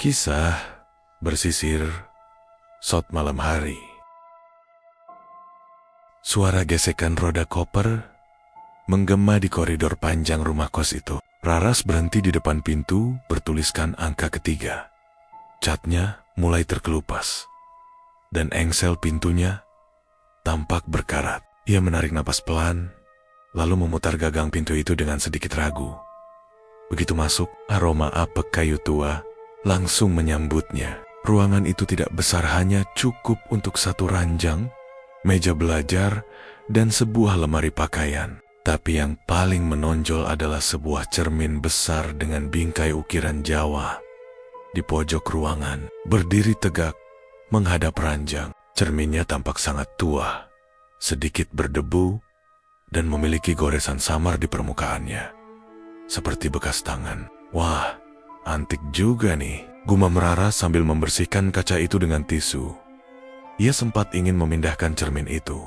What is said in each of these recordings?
Kisah bersisir Shot malam hari. Suara gesekan roda koper menggema di koridor panjang rumah kos itu. Raras berhenti di depan pintu bertuliskan angka ketiga. Catnya mulai terkelupas dan engsel pintunya tampak berkarat. Ia menarik napas pelan lalu memutar gagang pintu itu dengan sedikit ragu. Begitu masuk, aroma apek kayu tua langsung menyambutnya. Ruangan itu tidak besar, hanya cukup untuk satu ranjang, meja belajar, dan sebuah lemari pakaian. Tapi yang paling menonjol adalah sebuah cermin besar dengan bingkai ukiran Jawa. Di pojok ruangan, berdiri tegak, menghadap ranjang. Cerminnya tampak sangat tua, sedikit berdebu, dan memiliki goresan samar di permukaannya, seperti bekas tangan. Wah, antik juga nih, gumam Raras sambil membersihkan kaca itu dengan tisu. Ia sempat ingin memindahkan cermin itu,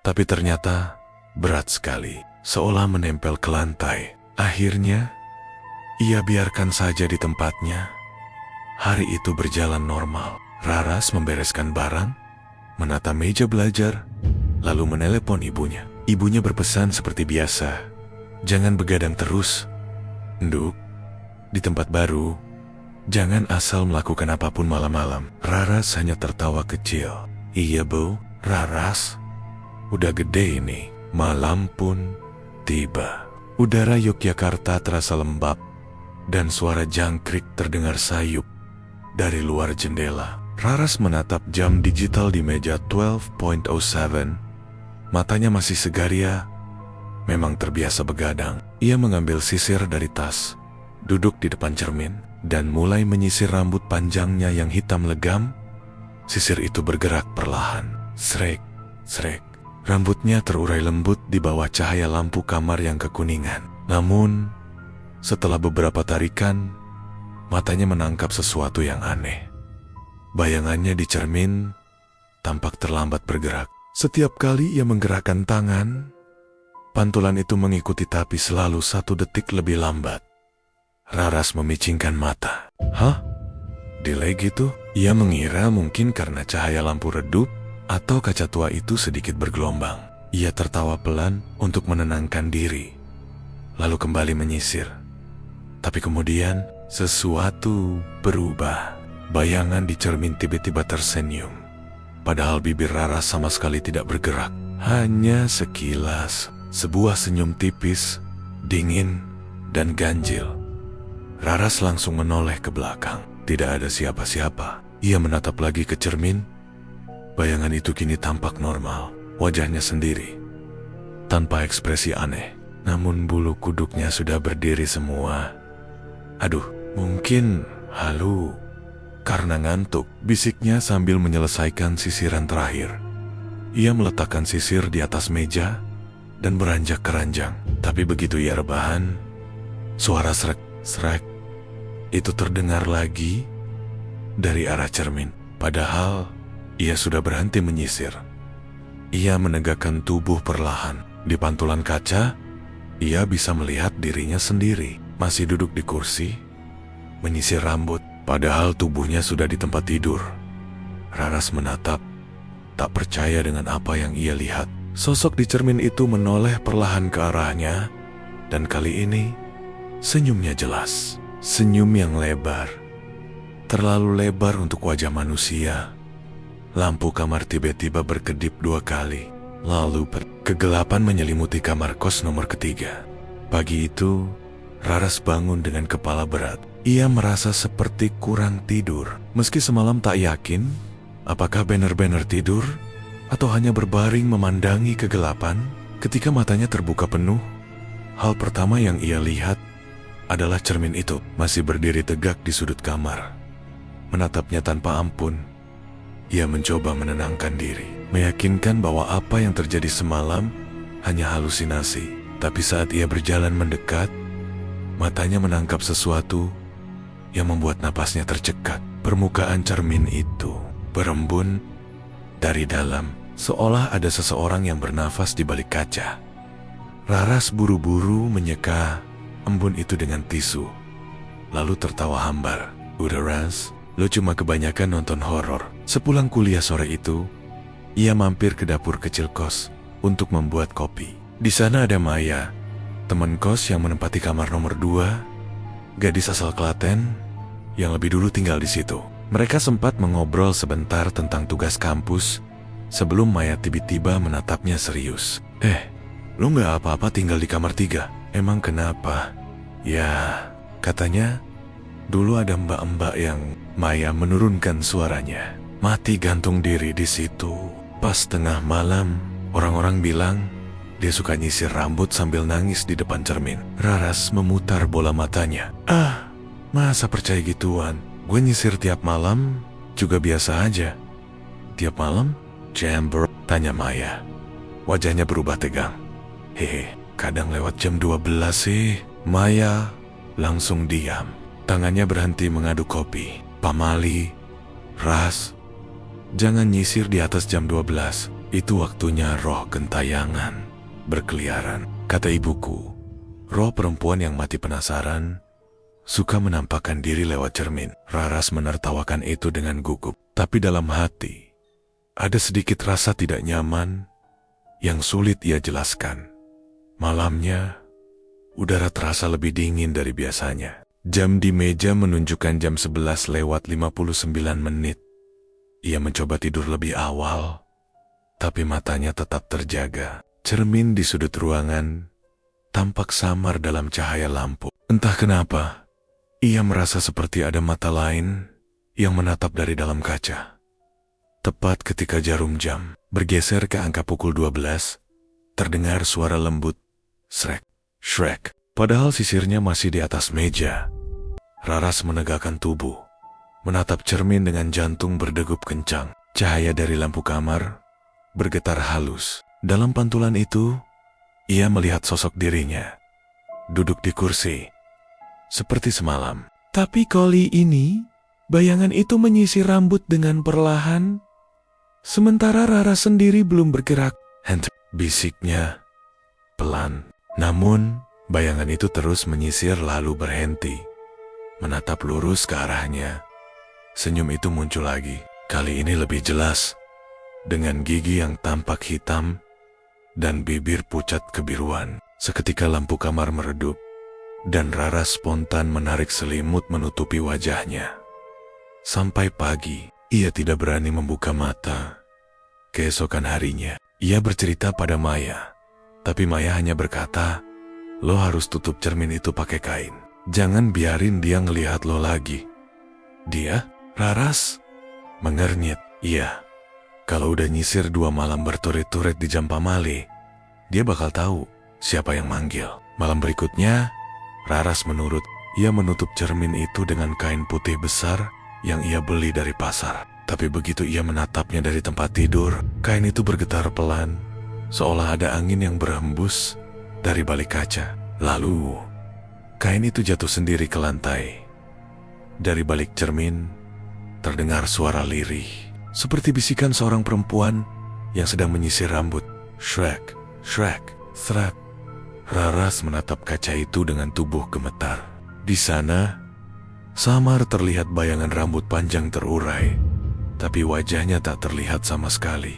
tapi ternyata berat sekali, seolah menempel ke lantai. Akhirnya, ia biarkan saja di tempatnya. Hari itu berjalan normal. Raras membereskan barang, menata meja belajar, lalu menelepon ibunya. Ibunya berpesan seperti biasa, "Jangan begadang terus, Nduk. Di tempat baru, jangan asal melakukan apapun malam-malam." Raras hanya tertawa kecil. "Iya Bu, Raras. Udah gede ini." Malam pun tiba. Udara Yogyakarta terasa lembab dan suara jangkrik terdengar sayup dari luar jendela. Raras menatap jam digital di meja 12.07. Matanya masih segaria, memang terbiasa begadang. Ia mengambil sisir dari tas, duduk di depan cermin, dan mulai menyisir rambut panjangnya yang hitam legam. Sisir itu bergerak perlahan. Srek, srek. Rambutnya terurai lembut di bawah cahaya lampu kamar yang kekuningan. Namun, setelah beberapa tarikan, matanya menangkap sesuatu yang aneh. Bayangannya di cermin tampak terlambat bergerak. Setiap kali ia menggerakkan tangan, pantulan itu mengikuti tapi selalu 1 detik lebih lambat. Raras memicingkan mata. "Hah? Delay gitu?" Ia mengira mungkin karena cahaya lampu redup atau kaca tua itu sedikit bergelombang. Ia tertawa pelan untuk menenangkan diri, lalu kembali menyisir. Tapi kemudian sesuatu berubah. Bayangan di cermin tiba-tiba tersenyum, padahal bibir Raras sama sekali tidak bergerak. Hanya sekilas, sebuah senyum tipis, dingin, dan ganjil. Raras langsung menoleh ke belakang. Tidak ada siapa-siapa. Ia menatap lagi ke cermin. Bayangan itu kini tampak normal, wajahnya sendiri, tanpa ekspresi aneh. Namun bulu kuduknya sudah berdiri semua. "Aduh, mungkin halu karena ngantuk," bisiknya sambil menyelesaikan sisiran terakhir. Ia meletakkan sisir di atas meja dan beranjak ke ranjang. Tapi begitu ia rebahan, suara srek-srek itu terdengar lagi dari arah cermin. Padahal ia sudah berhenti menyisir. Ia menegakkan tubuh perlahan. Di pantulan kaca, ia bisa melihat dirinya sendiri, masih duduk di kursi, menyisir rambut. Padahal tubuhnya sudah di tempat tidur. Raras menatap, tak percaya dengan apa yang ia lihat. Sosok di cermin itu menoleh perlahan ke arahnya, dan kali ini senyumnya jelas. Senyum yang lebar, terlalu lebar untuk wajah manusia. Lampu kamar tiba-tiba berkedip 2 kali, lalu kegelapan menyelimuti kamar kos nomor ketiga. Pagi itu, Raras bangun dengan kepala berat. Ia merasa seperti kurang tidur. Meski semalam tak yakin apakah benar-benar tidur atau hanya berbaring memandangi kegelapan. Ketika matanya terbuka penuh, hal pertama yang ia lihat adalah cermin itu masih berdiri tegak di sudut kamar. Menatapnya tanpa ampun, ia mencoba menenangkan diri, meyakinkan bahwa apa yang terjadi semalam hanya halusinasi. Tapi saat ia berjalan mendekat, matanya menangkap sesuatu yang membuat napasnya tercekat. Permukaan cermin itu berembun dari dalam, seolah ada seseorang yang bernafas di balik kaca. Raras buru-buru menyeka embun itu dengan tisu, lalu tertawa hambar. Udah Ras, lo cuma kebanyakan nonton horor. Sepulang kuliah sore itu, ia mampir ke dapur kecil kos untuk membuat kopi. Di sana ada Maya, teman kos yang menempati kamar nomor 2, gadis asal Klaten yang lebih dulu tinggal di situ. Mereka sempat mengobrol sebentar tentang tugas kampus sebelum Maya tiba-tiba menatapnya serius. Lo nggak apa-apa tinggal di kamar 3? Emang kenapa? Ya, katanya dulu ada mbak-mbak yang Maya menurunkan suaranya. Mati gantung diri di situ. Pas tengah malam, orang-orang bilang dia suka nyisir rambut sambil nangis di depan cermin. Raras memutar bola matanya. Masa percaya gituan? Gue nyisir tiap malam juga biasa aja. Tiap malam? Chamber? Tanya Maya. Wajahnya berubah tegang. Kadang lewat jam 12 sih. Maya langsung diam. Tangannya berhenti mengaduk kopi. Pamali, Ras, jangan nyisir di atas jam 12. Itu waktunya roh gentayangan berkeliaran. Kata ibuku, roh perempuan yang mati penasaran suka menampakkan diri lewat cermin. Raras menertawakan itu dengan gugup. Tapi dalam hati, ada sedikit rasa tidak nyaman yang sulit ia jelaskan. Malamnya, udara terasa lebih dingin dari biasanya. Jam di meja menunjukkan jam 11 lewat 59 menit. Ia mencoba tidur lebih awal, tapi matanya tetap terjaga. Cermin di sudut ruangan tampak samar dalam cahaya lampu. Entah kenapa, ia merasa seperti ada mata lain yang menatap dari dalam kaca. Tepat ketika jarum jam bergeser ke angka pukul 12, terdengar suara lembut, srek, shrek. Padahal sisirnya masih di atas meja. Raras menegakkan tubuh, menatap cermin dengan jantung berdegup kencang. Cahaya dari lampu kamar bergetar halus. Dalam pantulan itu, ia melihat sosok dirinya, duduk di kursi, seperti semalam. Tapi kali ini, bayangan itu menyisir rambut dengan perlahan, sementara Raras sendiri belum bergerak. Bisiknya pelan. Namun, bayangan itu terus menyisir lalu berhenti, menatap lurus ke arahnya. Senyum itu muncul lagi, kali ini lebih jelas, dengan gigi yang tampak hitam dan bibir pucat kebiruan. Seketika lampu kamar meredup, dan Raras spontan menarik selimut menutupi wajahnya. Sampai pagi, ia tidak berani membuka mata. Keesokan harinya, ia bercerita pada Maya. Tapi Maya hanya berkata, lo harus tutup cermin itu pakai kain. Jangan biarin dia ngelihat lo lagi. Dia? Raras? Mengernyit. Iya. Kalau udah nyisir 2 malam berturit-turit di jam pamali, dia bakal tahu siapa yang manggil. Malam berikutnya, Raras menurut. Ia menutup cermin itu dengan kain putih besar yang ia beli dari pasar. Tapi begitu ia menatapnya dari tempat tidur, kain itu bergetar pelan, seolah ada angin yang berhembus dari balik kaca. Lalu, kain itu jatuh sendiri ke lantai. Dari balik cermin, terdengar suara lirih, seperti bisikan seorang perempuan yang sedang menyisir rambut. Shrek, shrek, shrek. Raras menatap kaca itu dengan tubuh gemetar. Di sana, samar terlihat bayangan rambut panjang terurai, tapi wajahnya tak terlihat sama sekali.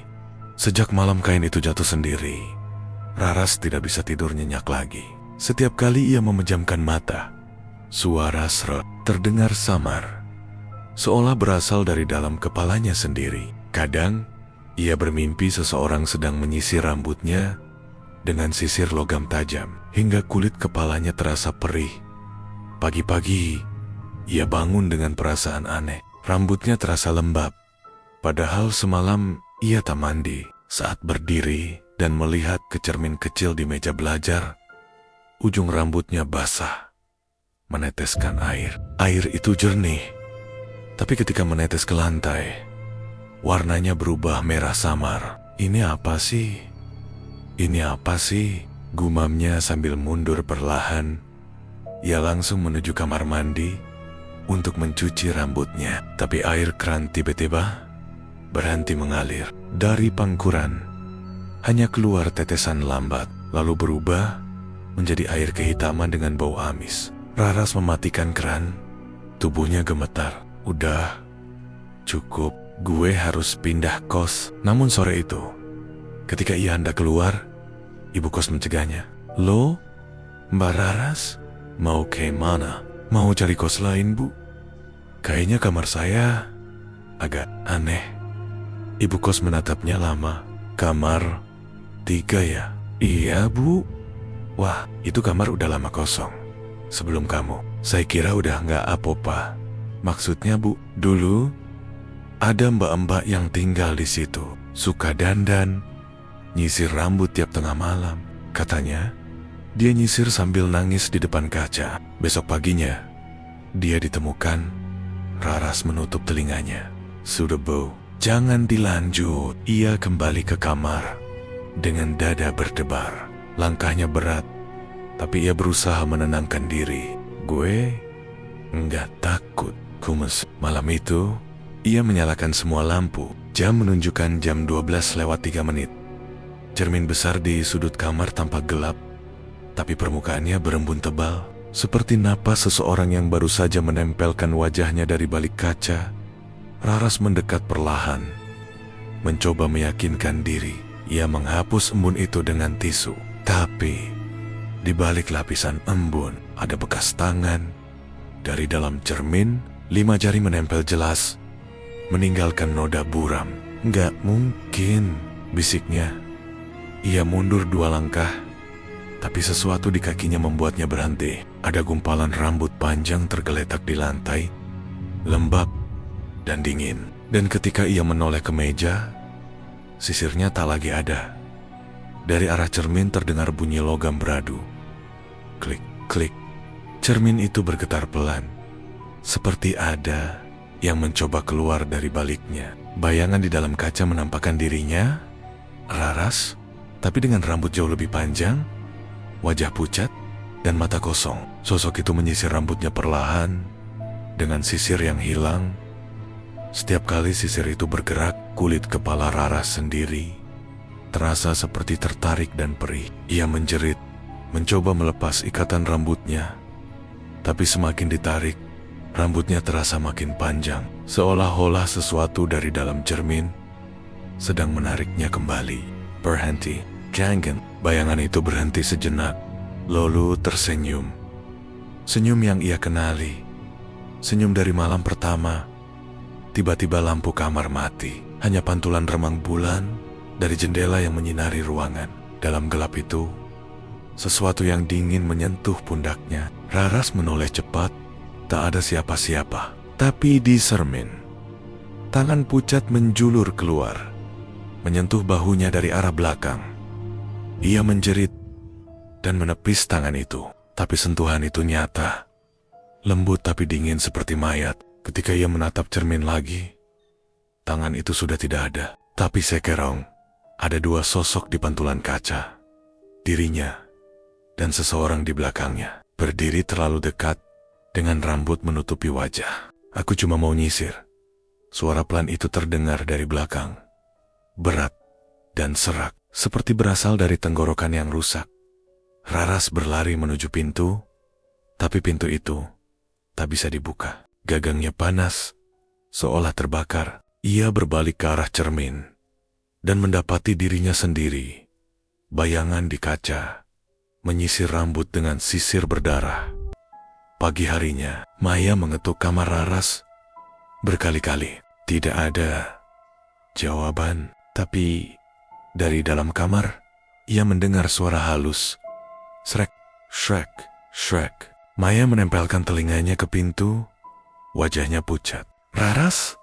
Sejak malam kain itu jatuh sendiri, Raras tidak bisa tidur nyenyak lagi. Setiap kali ia memejamkan mata, suara seret terdengar samar, seolah berasal dari dalam kepalanya sendiri. Kadang, ia bermimpi seseorang sedang menyisir rambutnya dengan sisir logam tajam, hingga kulit kepalanya terasa perih. Pagi-pagi, ia bangun dengan perasaan aneh. Rambutnya terasa lembab, padahal semalam ia tak mandi. Saat berdiri dan melihat ke cermin kecil di meja belajar, ujung rambutnya basah, meneteskan air. Air itu jernih, tapi ketika menetes ke lantai, warnanya berubah merah samar. Ini apa sih? Ini apa sih? Gumamnya sambil mundur perlahan. Ia langsung menuju kamar mandi untuk mencuci rambutnya. Tapi air keran tiba-tiba berhenti mengalir. Dari pangkuran hanya keluar tetesan lambat, lalu berubah menjadi air kehitaman dengan bau amis. Raras mematikan keran, Tubuhnya gemetar. Udah, cukup, gue harus pindah kos. Namun sore itu, ketika ia hendak keluar, ibu kos mencegahnya. Lo, Mbak Raras, mau ke mana? Mau cari kos lain, Bu? Kayaknya kamar saya agak aneh. Ibu kos menatapnya lama. Kamar 3 ya? Iya, Bu. Wah, itu kamar udah lama kosong. Sebelum kamu, saya kira udah nggak apa-apa. Maksudnya, Bu, dulu ada mbak-mbak yang tinggal di situ. Suka dandan, nyisir rambut tiap tengah malam. Katanya, dia nyisir sambil nangis di depan kaca. Besok paginya, dia ditemukan. Raras menutup telinganya. Sudah, Bu, jangan dilanjut. Ia kembali ke kamar dengan dada berdebar. Langkahnya berat, tapi ia berusaha menenangkan diri. Gue nggak takut, kumes. Malam itu, ia menyalakan semua lampu. Jam menunjukkan jam 12:03. Cermin besar di sudut kamar tampak gelap, tapi permukaannya berembun tebal, seperti napas seseorang yang baru saja menempelkan wajahnya dari balik kaca. Raras mendekat perlahan, mencoba meyakinkan diri. Ia menghapus embun itu dengan tisu. Tapi, di balik lapisan embun, ada bekas tangan. Dari dalam cermin, 5 jari menempel jelas, meninggalkan noda buram. Nggak mungkin, bisiknya. Ia mundur 2 langkah, tapi sesuatu di kakinya membuatnya berhenti. Ada gumpalan rambut panjang tergeletak di lantai, lembab dan dingin. Dan ketika ia menoleh ke meja, sisirnya tak lagi ada. Dari arah cermin terdengar bunyi logam beradu. Klik, klik. Cermin itu bergetar pelan, seperti ada yang mencoba keluar dari baliknya. Bayangan di dalam kaca menampakkan dirinya, Raras, tapi dengan rambut jauh lebih panjang, wajah pucat, dan mata kosong. Sosok itu menyisir rambutnya perlahan, dengan sisir yang hilang. Setiap kali sisir itu bergerak, kulit kepala Raras sendiri terasa seperti tertarik dan perih. Ia menjerit, mencoba melepas ikatan rambutnya. Tapi semakin ditarik, rambutnya terasa makin panjang, seolah-olah sesuatu dari dalam cermin sedang menariknya kembali. Berhenti, jangan. Bayangan itu berhenti sejenak, lalu tersenyum. Senyum yang ia kenali, senyum dari malam pertama. Tiba-tiba lampu kamar mati, hanya pantulan remang bulan dari jendela yang menyinari ruangan. Dalam gelap itu, sesuatu yang dingin menyentuh pundaknya. Raras menoleh cepat, tak ada siapa-siapa. Tapi di cermin, tangan pucat menjulur keluar, menyentuh bahunya dari arah belakang. Ia menjerit dan menepis tangan itu. Tapi sentuhan itu nyata, lembut tapi dingin seperti mayat. Ketika ia menatap cermin lagi, tangan itu sudah tidak ada. Tapi sekerong, ada 2 sosok di pantulan kaca. Dirinya dan seseorang di belakangnya, berdiri terlalu dekat, dengan rambut menutupi wajah. Aku cuma mau nyisir. Suara pelan itu terdengar dari belakang, berat dan serak, seperti berasal dari tenggorokan yang rusak. Raras berlari menuju pintu, tapi pintu itu tak bisa dibuka. Gagangnya panas, seolah terbakar. Ia berbalik ke arah cermin dan mendapati dirinya sendiri. Bayangan di kaca menyisir rambut dengan sisir berdarah. Pagi harinya, Maya mengetuk kamar Raras berkali-kali. Tidak ada jawaban, tapi dari dalam kamar, ia mendengar suara halus. Shrek, shrek, shrek. Maya menempelkan telinganya ke pintu, wajahnya pucat. Raras?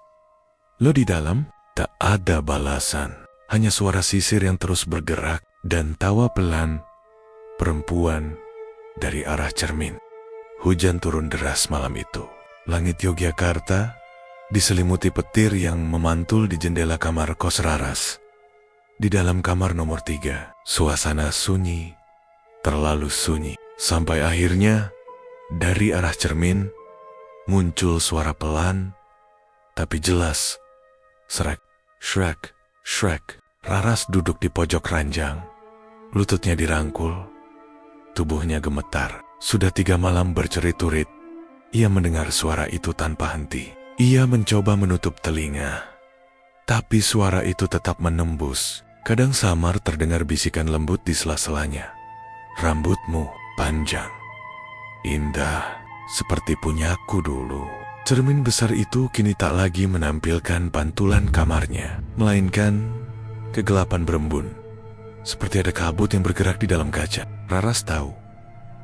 Lo di dalam? Tak ada balasan, hanya suara sisir yang terus bergerak dan tawa pelan perempuan dari arah cermin. Hujan turun deras malam itu. Langit Yogyakarta diselimuti petir yang memantul di jendela kamar kos Raras. Di dalam kamar nomor 3, suasana sunyi, terlalu sunyi. Sampai akhirnya, dari arah cermin, muncul suara pelan, tapi jelas. Shrek, shrek, shrek. Raras duduk di pojok ranjang. Lututnya dirangkul, tubuhnya gemetar. Sudah 3 malam bercerit-turit, Ia mendengar suara itu tanpa henti. Ia mencoba menutup telinga, tapi suara itu tetap menembus. Kadang samar terdengar bisikan lembut di sela-selanya. Rambutmu panjang, indah, seperti punyaku dulu. Cermin besar itu kini tak lagi menampilkan pantulan kamarnya, melainkan kegelapan berembun. Seperti ada kabut yang bergerak di dalam kaca. Raras tahu,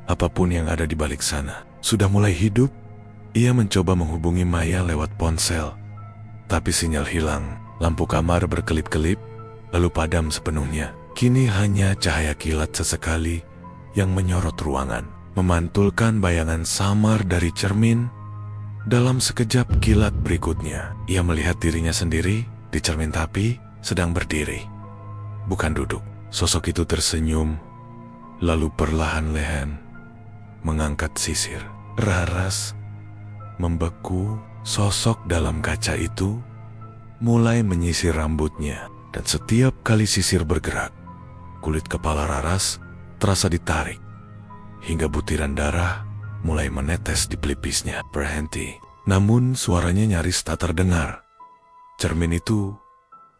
apapun yang ada di balik sana sudah mulai hidup. Ia mencoba menghubungi Maya lewat ponsel, tapi sinyal hilang. Lampu kamar berkelip-kelip, lalu padam sepenuhnya. Kini hanya cahaya kilat sesekali yang menyorot ruangan, memantulkan bayangan samar dari cermin. Dalam sekejap kilat berikutnya, ia melihat dirinya sendiri di cermin tapi sedang berdiri, bukan duduk. Sosok itu tersenyum, lalu perlahan-lahan mengangkat sisir. Raras membeku. Sosok dalam kaca itu mulai menyisir rambutnya, dan setiap kali sisir bergerak, kulit kepala Raras terasa ditarik, hingga butiran darah mulai menetes di pelipisnya. Berhenti, namun suaranya nyaris tak terdengar. Cermin itu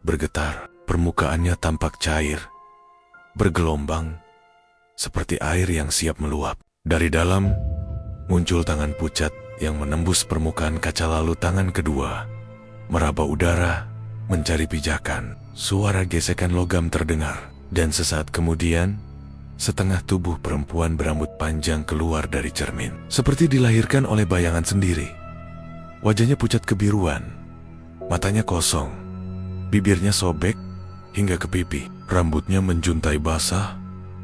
bergetar, permukaannya tampak cair, bergelombang, seperti air yang siap meluap. Dari dalam, muncul tangan pucat yang menembus permukaan kaca, lalu tangan kedua meraba udara, mencari pijakan. Suara gesekan logam terdengar, dan sesaat kemudian, setengah tubuh perempuan berambut panjang keluar dari cermin, seperti dilahirkan oleh bayangan sendiri. Wajahnya pucat kebiruan, matanya kosong, bibirnya sobek hingga ke pipi. Rambutnya menjuntai basah,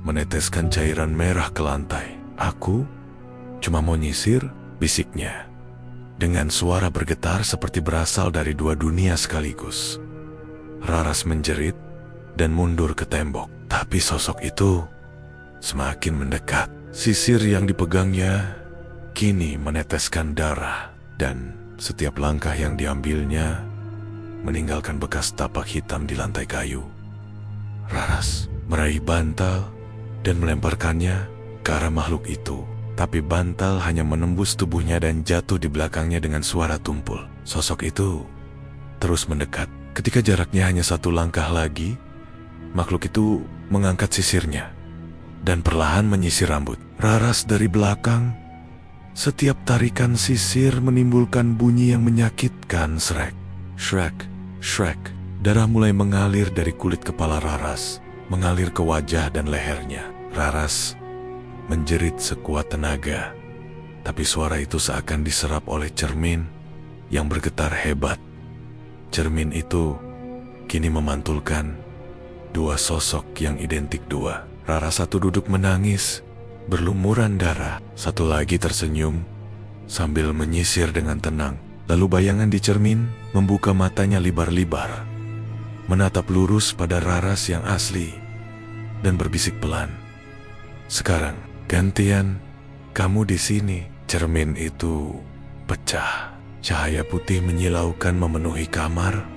meneteskan cairan merah ke lantai. "Aku cuma mau nyisir," bisiknya, dengan suara bergetar seperti berasal dari dua dunia sekaligus. Raras menjerit dan mundur ke tembok, tapi sosok itu semakin mendekat. Sisir yang dipegangnya kini meneteskan darah, dan setiap langkah yang diambilnya meninggalkan bekas tapak hitam di lantai kayu. Raras meraih bantal dan melemparkannya ke arah makhluk itu, tapi bantal hanya menembus tubuhnya dan jatuh di belakangnya dengan suara tumpul. Sosok itu terus mendekat. Ketika jaraknya hanya satu langkah lagi, makhluk itu mengangkat sisirnya dan perlahan menyisir rambut Raras dari belakang. Setiap tarikan sisir menimbulkan bunyi yang menyakitkan. Shrek, shrek, shrek. Darah mulai mengalir dari kulit kepala Raras, mengalir ke wajah dan lehernya. Raras menjerit sekuat tenaga, tapi suara itu seakan diserap oleh cermin yang bergetar hebat. Cermin itu kini memantulkan dua sosok yang identik dua. Raras satu duduk menangis, berlumuran darah. Satu lagi tersenyum sambil menyisir dengan tenang. Lalu bayangan di cermin membuka matanya libar-libar, menatap lurus pada Raras yang asli, dan berbisik pelan, "Sekarang gantian kamu di sini." Cermin itu pecah. Cahaya putih menyilaukan memenuhi kamar,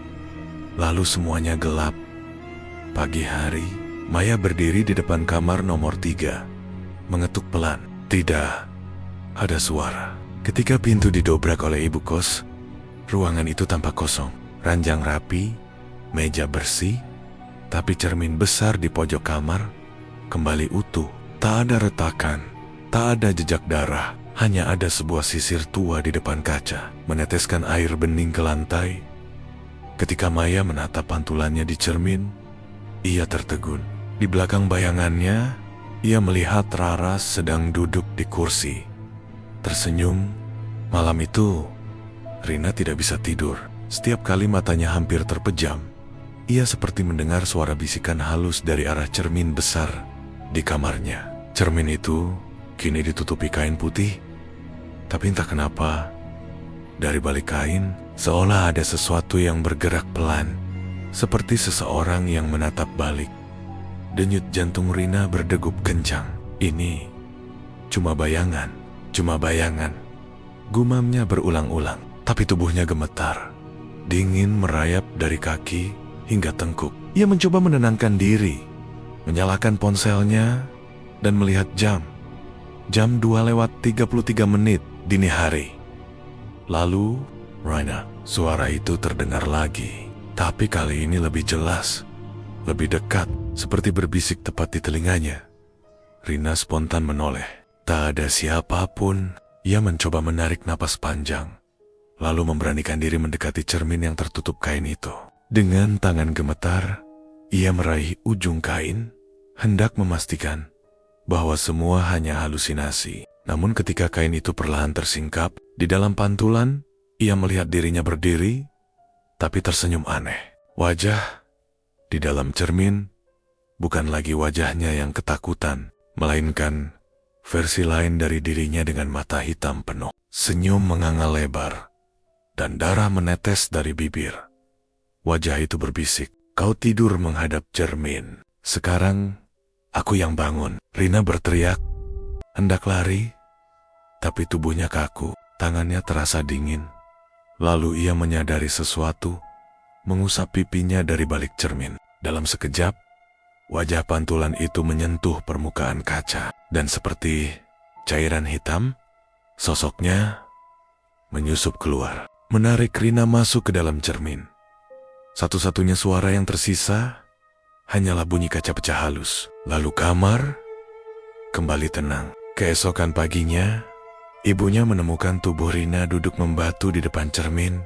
lalu semuanya gelap. Pagi hari, Maya berdiri di depan kamar nomor 3, mengetuk pelan. Tidak ada suara. Ketika pintu didobrak oleh ibu kos, ruangan itu tampak kosong. Ranjang rapi, meja bersih, tapi cermin besar di pojok kamar kembali utuh. Tak ada retakan, tak ada jejak darah. Hanya ada sebuah sisir tua di depan kaca, meneteskan air bening ke lantai. Ketika Maya menatap pantulannya di cermin, ia tertegun. Di belakang bayangannya, ia melihat Raras sedang duduk di kursi, tersenyum. Malam itu, Rina tidak bisa tidur. Setiap kali matanya hampir terpejam, ia seperti mendengar suara bisikan halus dari arah cermin besar di kamarnya. Cermin itu kini ditutupi kain putih, tapi entah kenapa, dari balik kain seolah ada sesuatu yang bergerak pelan, seperti seseorang yang menatap balik. Denyut jantung Rina berdegup kencang. "Ini cuma bayangan, cuma bayangan," gumamnya berulang-ulang. Tapi tubuhnya gemetar, dingin merayap dari kaki hingga tengkuk. Ia mencoba menenangkan diri, menyalakan ponselnya, dan melihat jam. Jam 2:33 dini hari. Lalu, Rina, suara itu terdengar lagi. Tapi kali ini lebih jelas, lebih dekat, seperti berbisik tepat di telinganya. Rina spontan menoleh. Tak ada siapapun. Ia mencoba menarik napas panjang, lalu memberanikan diri mendekati cermin yang tertutup kain itu. Dengan tangan gemetar, ia meraih ujung kain, hendak memastikan bahwa semua hanya halusinasi. Namun ketika kain itu perlahan tersingkap, di dalam pantulan, ia melihat dirinya berdiri, tapi tersenyum aneh. Wajah di dalam cermin bukan lagi wajahnya yang ketakutan, melainkan versi lain dari dirinya dengan mata hitam penuh. Senyum menganga lebar, dan darah menetes dari bibir. Wajah itu berbisik, "Kau tidur menghadap cermin. Sekarang, aku yang bangun." Rina berteriak, hendak lari, tapi tubuhnya kaku, tangannya terasa dingin. Lalu ia menyadari sesuatu, mengusap pipinya dari balik cermin. Dalam sekejap, wajah pantulan itu menyentuh permukaan kaca, dan seperti cairan hitam, sosoknya menyusup keluar, menarik Rina masuk ke dalam cermin. Satu-satunya suara yang tersisa hanyalah bunyi kaca pecah halus. Lalu kamar kembali tenang. Keesokan paginya, ibunya menemukan tubuh Rina duduk membatu di depan cermin.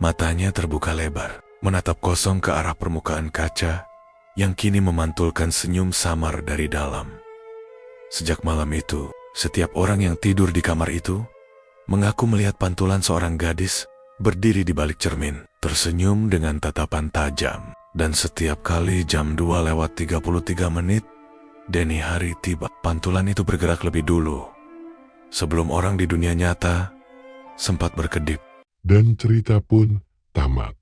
Matanya terbuka lebar, menatap kosong ke arah permukaan kaca yang kini memantulkan senyum samar dari dalam. Sejak malam itu, setiap orang yang tidur di kamar itu mengaku melihat pantulan seorang gadis berdiri di balik cermin, tersenyum dengan tatapan tajam. Dan setiap kali jam 2:33, dini hari tiba, pantulan itu bergerak lebih dulu, sebelum orang di dunia nyata sempat berkedip. Dan cerita pun tamat.